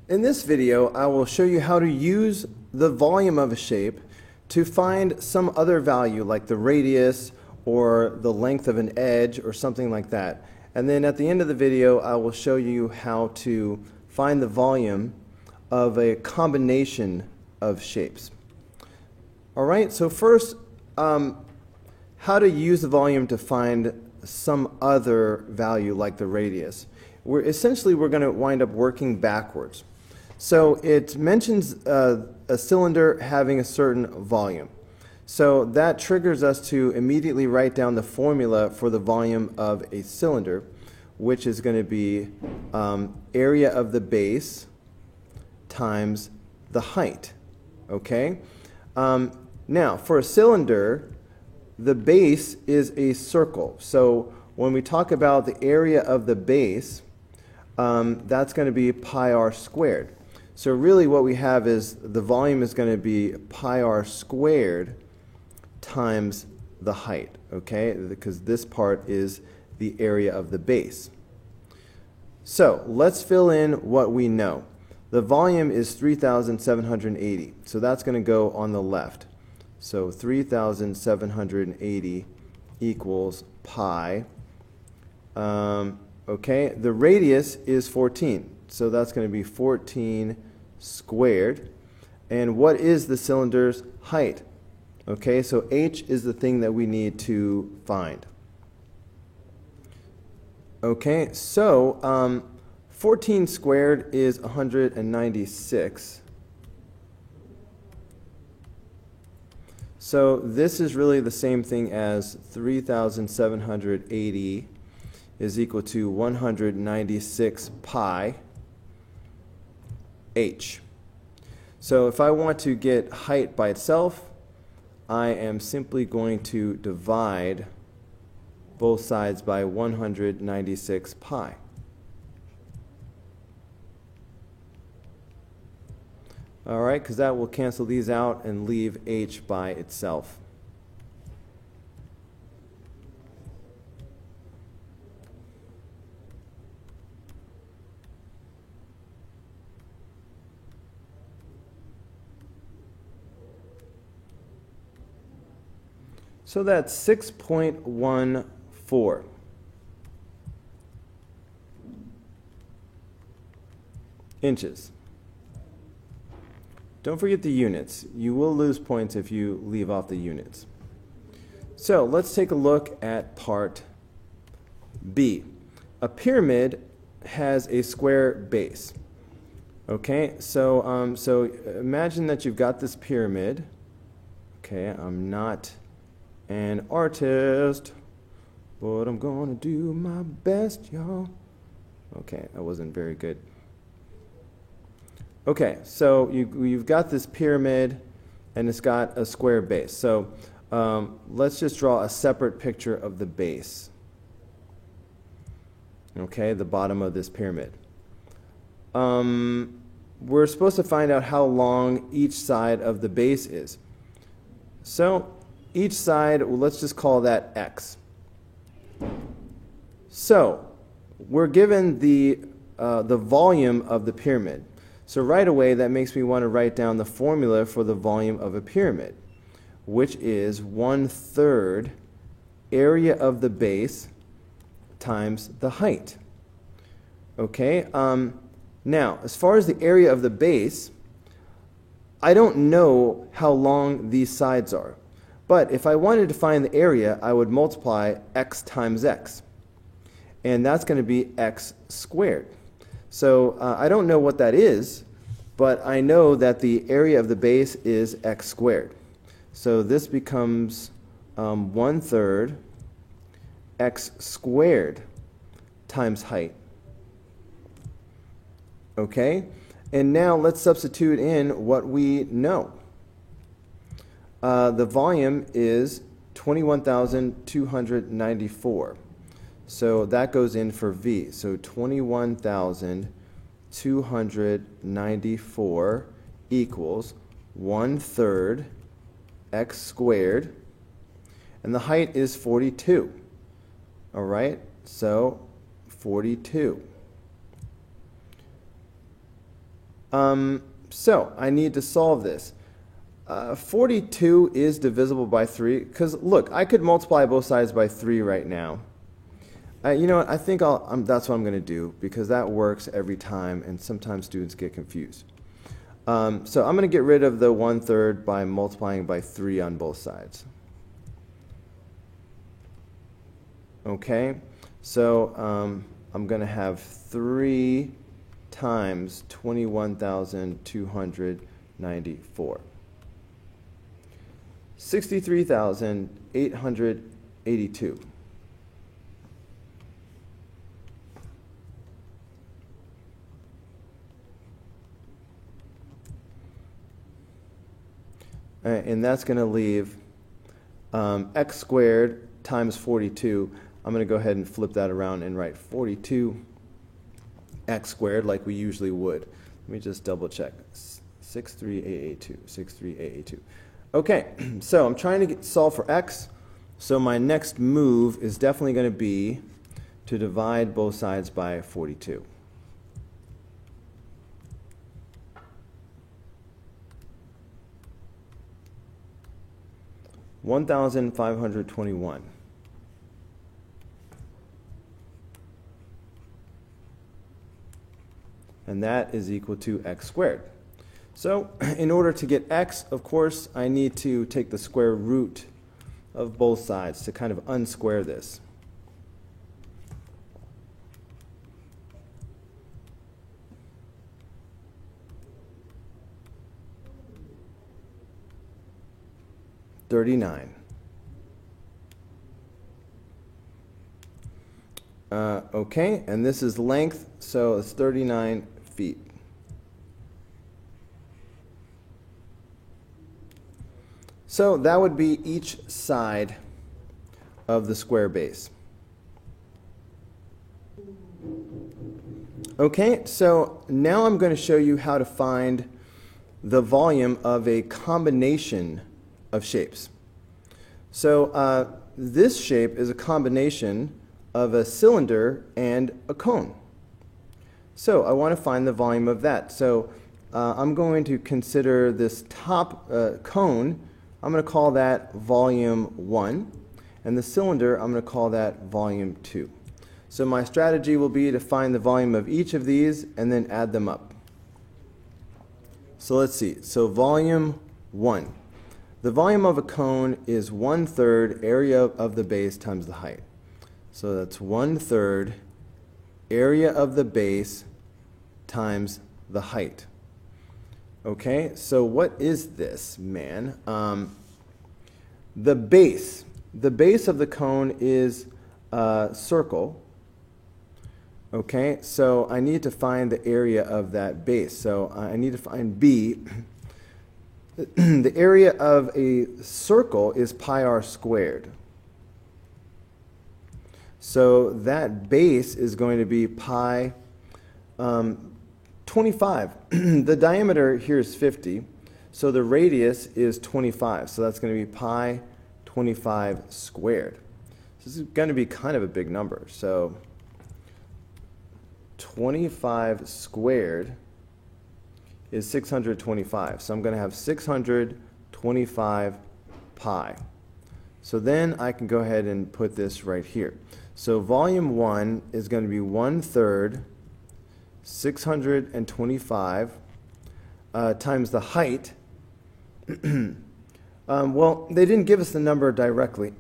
In this video, I will show you how to use the volume of a shape to find some other value like the radius or the length of an edge or something like that. And then at the end of the video, I will show you how to find the volume of a combination of shapes. Alright, so first, how to use the volume to find some other value like the radius. Essentially, we're going to wind up working backwards. So it mentions a cylinder having a certain volume. So that triggers us to immediately write down the formula for the volume of a cylinder, which is going to be area of the base times the height. Okay? Now, for a cylinder, the base is a circle. So when we talk about the area of the base, that's going to be pi r squared. So really what we have is the volume is going to be pi r squared times the height, okay? Because this part is the area of the base. So let's fill in what we know. The volume is 3,780, so that's going to go on the left. So 3,780 equals pi. Okay, the radius is 14, so that's going to be 14 squared. And what is the cylinder's height? Okay, so h is the thing that we need to find. Okay, so 14 squared is 196. So this is really the same thing as 3,780 is equal to 196 pi h. So if I want to get height by itself, I am simply going to divide both sides by 196 pi. All right, because that will cancel these out and leave h by itself. So that's 6.14. inches. Don't forget the units. You will lose points if you leave off the units. So let's take a look at part B. A pyramid has a square base. Okay, so imagine that you've got this pyramid. Okay, I'm not an artist, but I'm gonna do my best, y'all. Okay, that wasn't very good. Okay, so you've got this pyramid and it's got a square base. So let's just draw a separate picture of the base. Okay, the bottom of this pyramid. We're supposed to find out how long each side of the base is. So each side, well, let's just call that x. So we're given the volume of the pyramid. So right away, that makes me want to write down the formula for the volume of a pyramid, which is 1/3 area of the base times the height. Okay, now, as far as the area of the base, I don't know how long these sides are. But if I wanted to find the area, I would multiply x times x. And that's going to be x squared. So I don't know what that is, but I know that the area of the base is x squared. So this becomes 1/3 x squared times height. Okay? And now let's substitute in what we know. The volume is 21,294. So that goes in for V. So 21,294 equals 1/3 x squared. And the height is 42. All right? So 42. So I need to solve this. 42 is divisible by 3, because look, I could multiply both sides by 3 right now. You know what, I think that's what I'm going to do, because that works every time, and sometimes students get confused. So I'm going to get rid of the 1/3 by multiplying by 3 on both sides. Okay, so I'm going to have 3 times 21,294. 63,882. And that's going to leave x squared times 42. I'm going to go ahead and flip that around and write 42 x squared like we usually would. Let me just double check. 63882. 63882. Okay, so I'm trying to solve for x. So my next move is definitely going to be to divide both sides by 42. $1,521. And that is equal to x squared. So in order to get x, of course, I need to take the square root of both sides to kind of unsquare this. $39. Okay, and this is length, so it's 39 feet. So that would be each side of the square base. Okay, so now I'm going to show you how to find the volume of a combination of shapes. So this shape is a combination of a cylinder and a cone. So I want to find the volume of that. So I'm going to consider this top cone, I'm going to call that volume 1, and the cylinder, I'm going to call that volume 2. So my strategy will be to find the volume of each of these and then add them up. So let's see. So volume 1. The volume of a cone is 1/3 area of the base times the height. So that's 1/3 area of the base times the height. Okay, so what is this, man? The base of the cone is a circle. Okay, so I need to find the area of that base. So I need to find B. The area of a circle is pi r squared. So that base is going to be pi 25. The diameter here is 50, so the radius is 25. So that's going to be pi 25 squared. This is going to be kind of a big number. So 25 squared is 625. So I'm going to have 625 pi. So then I can go ahead and put this right here. So volume 1 is going to be 1/3 625 times the height. Well, they didn't give us the number directly.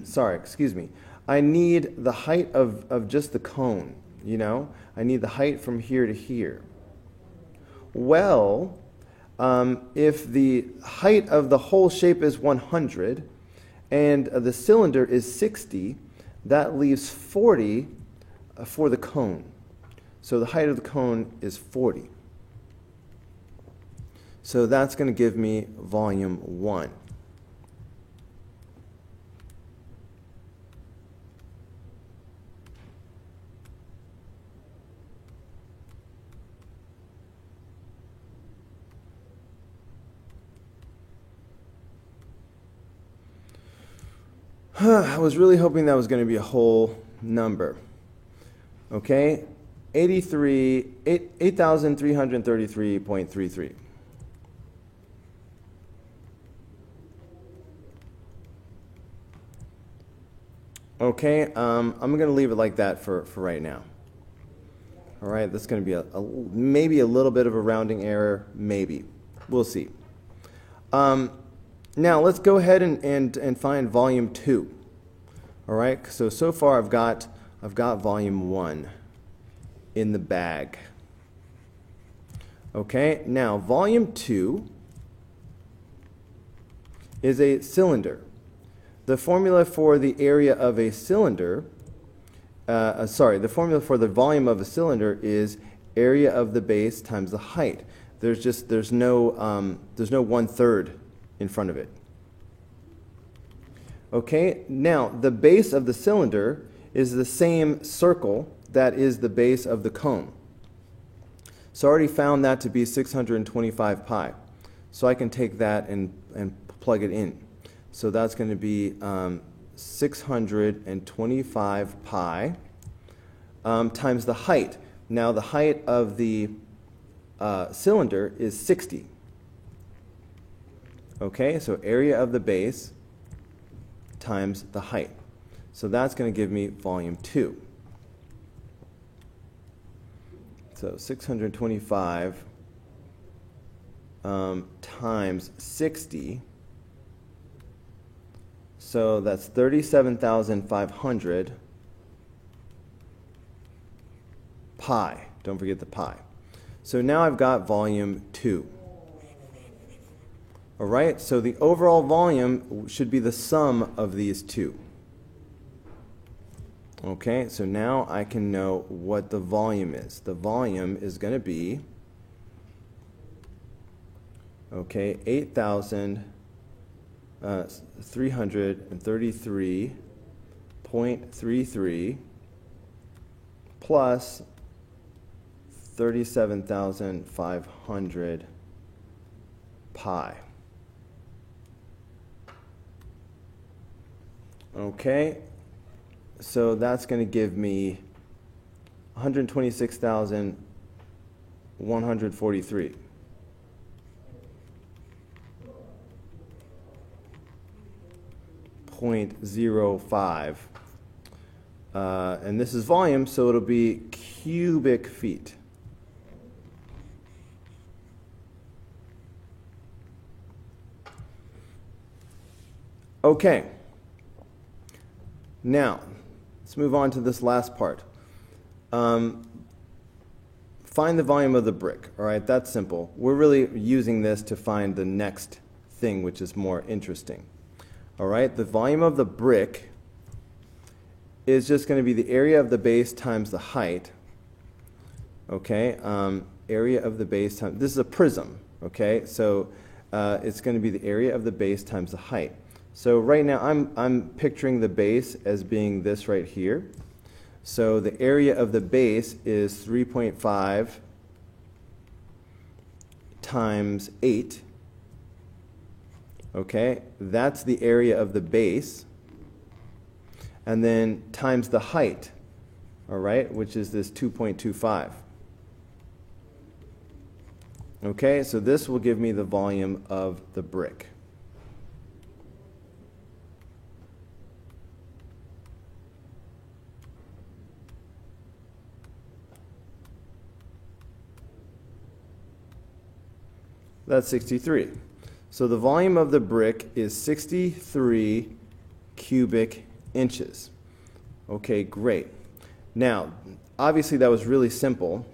Sorry, excuse me. I need the height of just the cone, you know? I need the height from here to here. Well, if the height of the whole shape is 100 and the cylinder is 60, that leaves 40 for the cone. So the height of the cone is 40. So that's going to give me volume 1. I was really hoping that was going to be a whole number. Okay, 8,333.33. Okay, I'm going to leave it like that for right now. All right, that's going to be maybe a little bit of a rounding error, maybe. We'll see. Now let's go ahead and find volume 2. All right, so far I've got volume 1 in the bag. Okay, now volume 2 is a cylinder. The formula for the area of a cylinder, the formula for the volume of a cylinder is area of the base times the height. There's no 1/3 in front of it. Okay, now the base of the cylinder is the same circle that is the base of the cone. So I already found that to be 625 pi. So I can take that and plug it in. So that's going to be 625 pi times the height. Now the height of the cylinder is 60. Okay, so area of the base times the height. So that's going to give me volume 2. So 625 times 60. So that's 37,500 pi. Don't forget the pi. So now I've got volume 2. All right, so the overall volume should be the sum of these two. Okay, so now I can know what the volume is. The volume is going to be, okay, 8,333.33 plus 37,500 pi. Okay, so that's going to give me 126,143. .05, and this is volume, so it'll be cubic feet. Okay. Now, let's move on to this last part. Find the volume of the brick. All right, that's simple. We're really using this to find the next thing, which is more interesting. All right, the volume of the brick is just going to be the area of the base times the height. Okay, area of the base times, this is a prism. Okay, so it's going to be the area of the base times the height. So right now I'm picturing the base as being this right here. So the area of the base is 3.5 times 8. Okay, that's the area of the base. And then times the height, all right, which is this 2.25. Okay, so this will give me the volume of the brick. That's 63. So the volume of the brick is 63 cubic inches. Okay, great. Now, obviously that was really simple,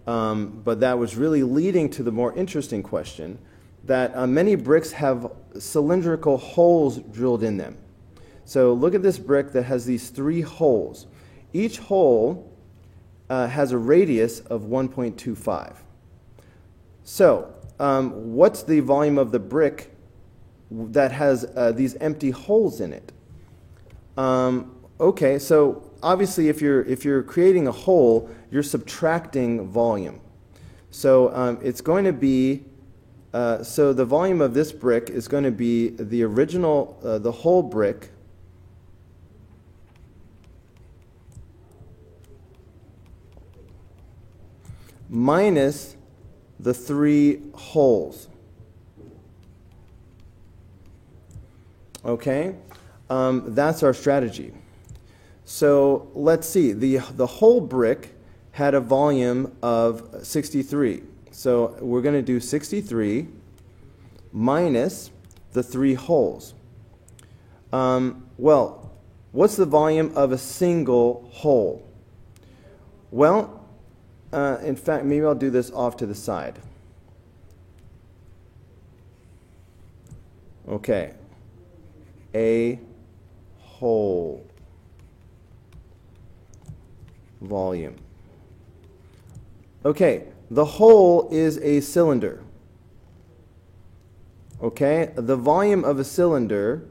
but that was really leading to the more interesting question that many bricks have cylindrical holes drilled in them. So look at this brick that has these 3 holes. Each hole has a radius of 1.25. So, what's the volume of the brick that has these empty holes in it? Okay, so obviously if you're creating a hole, you're subtracting volume. So it's going to be, so the volume of this brick is going to be the original, the whole brick minus the 3 holes. Okay, that's our strategy. So let's see, the whole brick had a volume of 63. So we're going to do 63 minus the 3 holes. Well, what's the volume of a single hole? Well, in fact, maybe I'll do this off to the side. Okay. A hole volume. Okay, the hole is a cylinder. Okay, the volume of a cylinder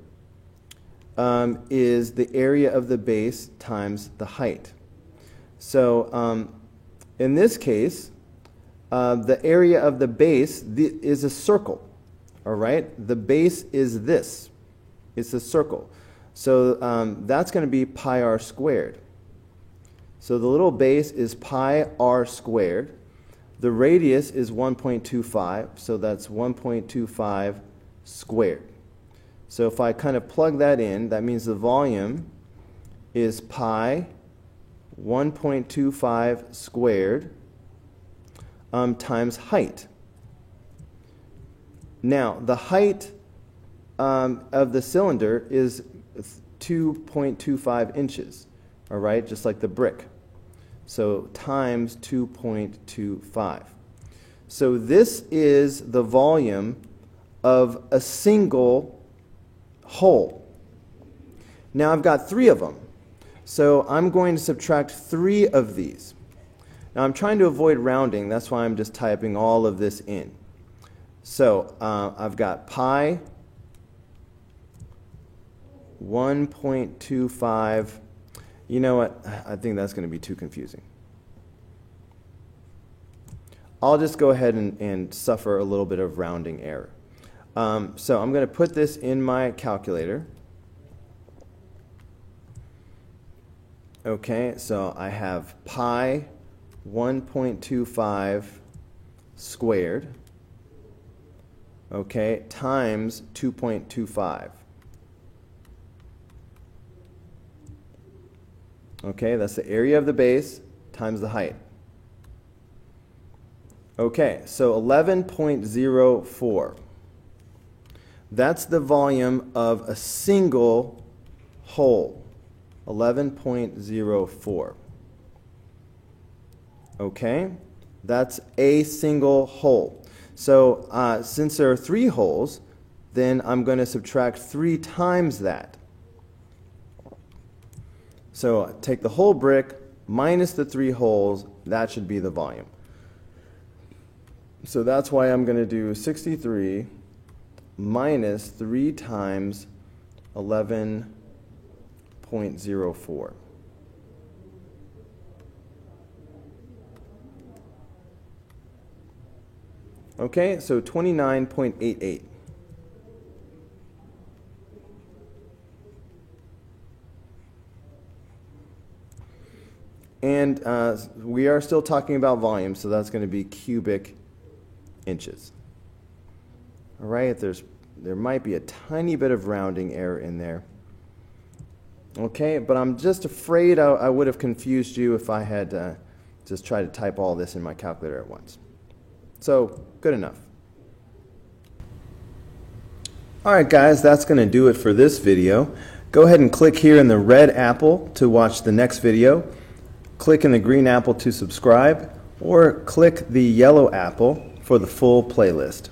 is the area of the base times the height. So in this case, the area of the base is a circle. All right, the base is this. It's a circle. So that's going to be pi r squared. So the little base is pi r squared. The radius is 1.25, so that's 1.25 squared. So if I kind of plug that in, that means the volume is pi 1.25 squared times height. Now, the height of the cylinder is 2.25 inches, all right, just like the brick. So times 2.25. So this is the volume of a single hole. Now I've got 3 of them. So I'm going to subtract 3 of these. Now I'm trying to avoid rounding, that's why I'm just typing all of this in. So I've got pi 1.25. You know what? I think that's going to be too confusing. I'll just go ahead and suffer a little bit of rounding error. So I'm going to put this in my calculator. Okay, so I have pi 1.25 squared, okay, times 2.25. Okay, that's the area of the base times the height. Okay, so 11.04. That's the volume of a single hole. 11.04. Okay, that's a single hole. So since there are 3 holes, then I'm going to subtract 3 times that. So take the whole brick minus the 3 holes, that should be the volume. So that's why I'm going to do 63 minus 3 times 11.04. Okay, so 29.88. And we are still talking about volume, so that's going to be cubic inches. All right, there might be a tiny bit of rounding error in there. Okay, but I'm just afraid I would have confused you if I had just tried to type all this in my calculator at once. So, good enough. All right, guys, that's going to do it for this video. Go ahead and click here in the red apple to watch the next video. Click in the green apple to subscribe, or click the yellow apple for the full playlist.